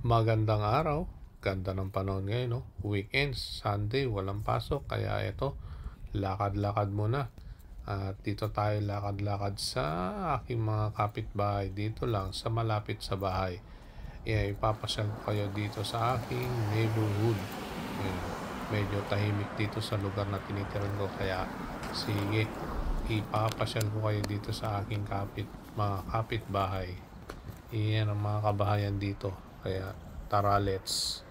Magandang araw, ganda ng panahon ngayon 'no, weekends, Sunday walang pasok kaya eto lakad-lakad muna at dito tayo lakad-lakad sa aking mga kapitbahay dito lang sa malapit sa bahay. Ipapasyal ko kayo dito sa aking neighborhood. Ayan, medyo tahimik dito sa lugar na tinitirahan ko kaya sige, ipapasyal ko kayo dito sa aking mga kapitbahay. Iyan ang mga kabahayan dito. Kaya tara, let's.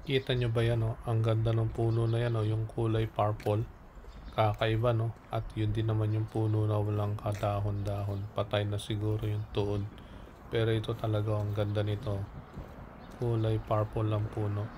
Kita nyo ba yan, oh? Ang ganda ng puno na yan, oh, yung kulay purple. Kakaiba, no? At yun din naman yung puno na walang kadahon-dahon. Patay na siguro yung tuod. Pero ito talaga, ang ganda nito. Kulay purple ang puno.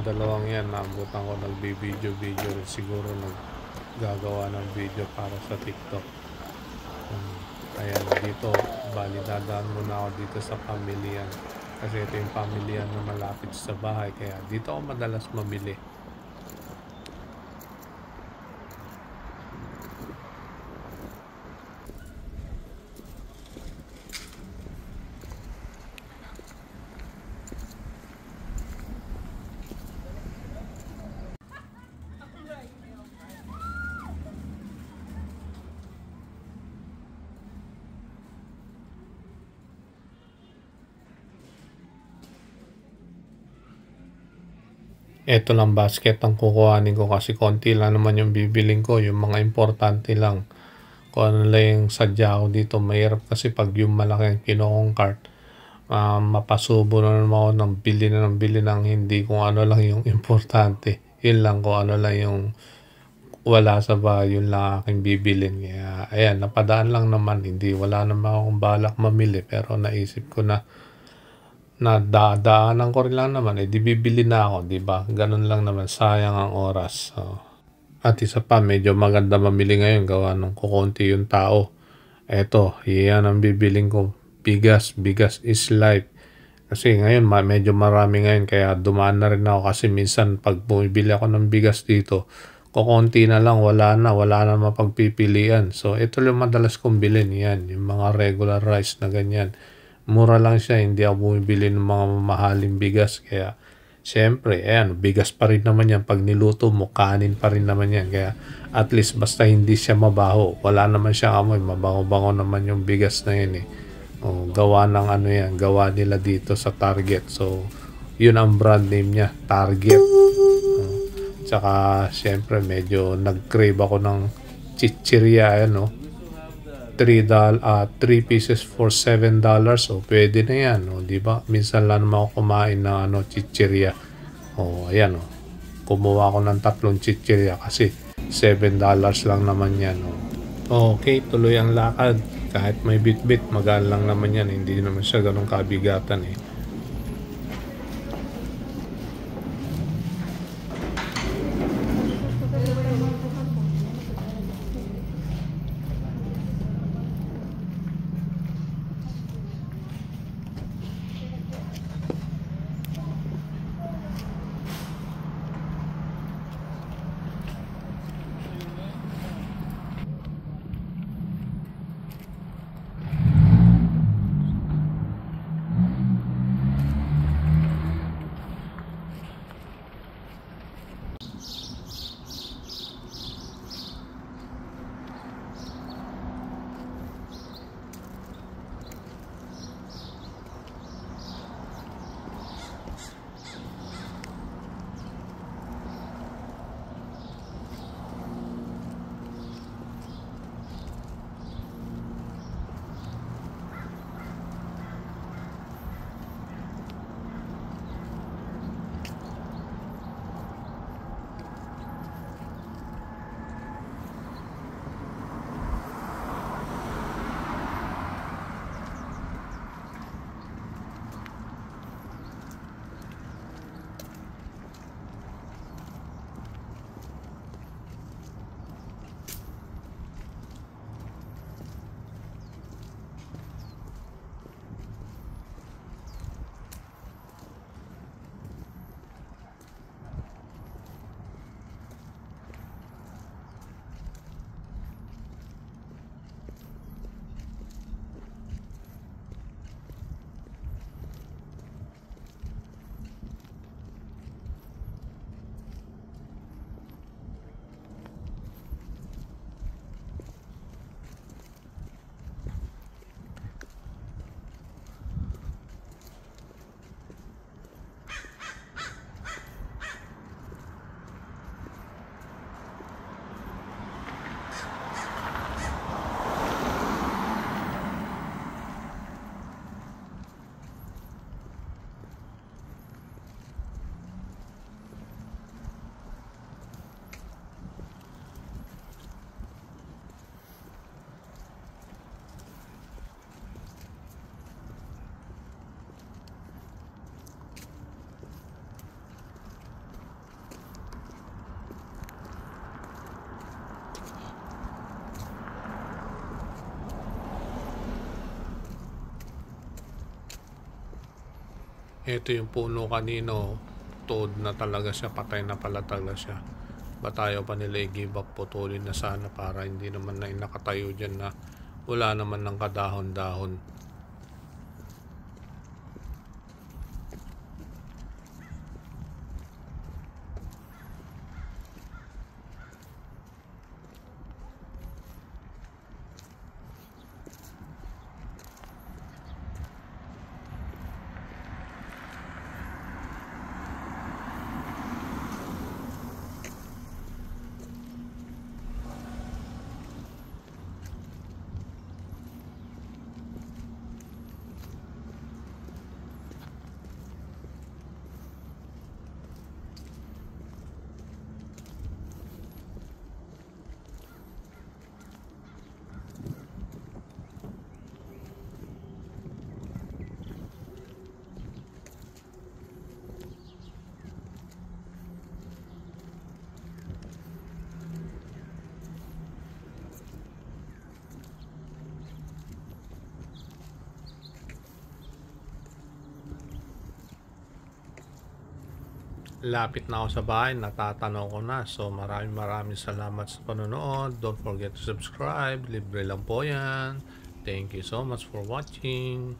dalawang yan, naabutan ko nagbibideo-video rin, siguro naggagawa ng video para sa TikTok. Ayan, dito, bali dadaan muna ako dito sa Pamilihan. Kasi ito yung Pamilihan na malapit sa bahay, kaya dito ako madalas mamili. Ito lang basket ang kukuhanin ko kasi konti lang naman yung bibiling ko, yung mga importante lang. Kung ano lang yung sadya ko dito, mahirap kasi pag yung malaki ang kinokong cart, mapasubo na naman ako ng bili ng hindi kung ano lang yung importante. Yun lang kung ano lang yung wala sa bahay, yun lang aking bibilin. Kaya ayan, napadaan lang naman, wala naman akong balak mamili, pero naisip ko na dadaanan ko rin lang naman, di bibili na ako, di ba? Ganun lang naman, sayang ang oras. At isa pa, medyo maganda mamili ngayon, gawa ng kukunti yung tao. Eto, yan ang bibiling ko. Bigas is life. Kasi ngayon, medyo marami ngayon, kaya dumaan na rin ako kasi minsan pag bumibili ako ng bigas dito, kukunti na lang, wala na mapagpipilian. So, ito yung madalas kong bilhin, yan, yung mga regular rice na ganyan. Mura lang siya, hindi ako bumibili ng mga mamahaling bigas. Kaya, syempre, ayan, bigas pa rin naman yan. Pag niluto mo, kanin pa rin naman yan. Kaya, at least, basta hindi siya mabaho. Wala naman siya amoy. Mabango-bango naman yung bigas na yun eh. Gawa ng ano yan, gawa nila dito sa Target. So, yun ang brand name niya, Target. Tsaka, syempre, medyo nag-crave ako ng chichirya, ayan, no? 3 pieces for $7. So, pwede na yan, no? Diba? Minsan lang naman ako kumain ng chichirya. Ayan, no? Kumuha ako ng 3 chichirya kasi $7 lang naman yan, no? Okay, tuloy ang lakad. Kahit may bit-bit, magaan lang naman yan. Hindi naman siya ganun kabigatan eh. Ito yung puno kanino, toad na talaga siya, patay na pala talaga siya. Ba tayo pa nila i-give up, putulin na sana para hindi naman na nakatayo dyan na wala naman ng kadahon-dahon. Lapit na ako sa bahay, natatanaw ko na. So maraming salamat sa panonood. Don't forget to subscribe, libre lang po yan. Thank you so much for watching.